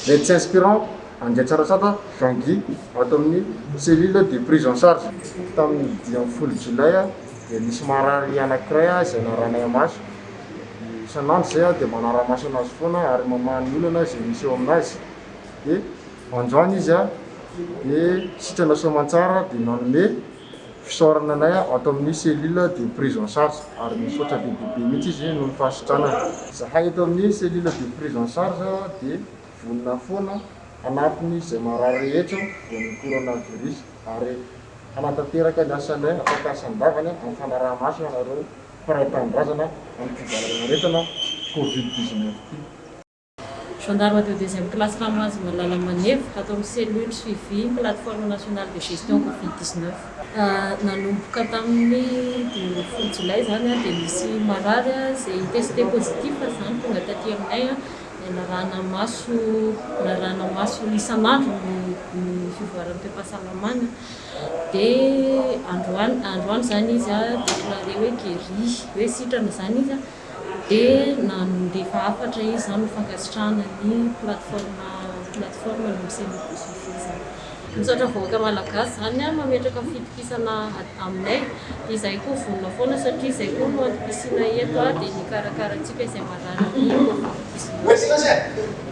médecin aspirant André Tsarasata Jean-Guy ato amin'ny cellule de prise en charge. Tamin'ny 10 Jolay dia nisy marary anankiray izay naranay maso. Isan'andro zay dia manara-maso anazy foana ary mamany olana izay misy eo aminazy. Dia androany izy dia sitrana soamantsara dia nanome fisaorana anay ato amin'ny cellule de prise en charge ary misaotra bebe mihitsy izy noho ny fahasotranana. Zahay eto amin'ny cellule de prise en charge dia vonona foana anatiny izay marary rehetra voan'ny coronavirus ary hanatanteraka ny asanay afaka asan-davana amin'ny fanaraha-maso anareo mpiray tanindrazana amin'ny fivalan'aretana Covid-19 ity. Gendarme de deuxième classe Ramazy Malala Manevy atao amin'ny cellule suivi plateforme nationale de gestion Covid-19. Nanomboka tamin'ny 10 Jolay zany dia misy marary izay testé positif zany tonga taty aminay narana maso isan'andro ny fivoaram-pahasalamana dia androany zany izy déclaré hoe guéri hoe sitrana zany izy dia nandefa afatra izy zany mifankasitrahana ny plateforme no cellule suivi zany. Misaotra vahoaka malagasy zany mametraka fitokisana aminay izay koa vonona foana satria izay koa no antom-pisiana eto dia nikarakaratsika izay marary ny Covid-19.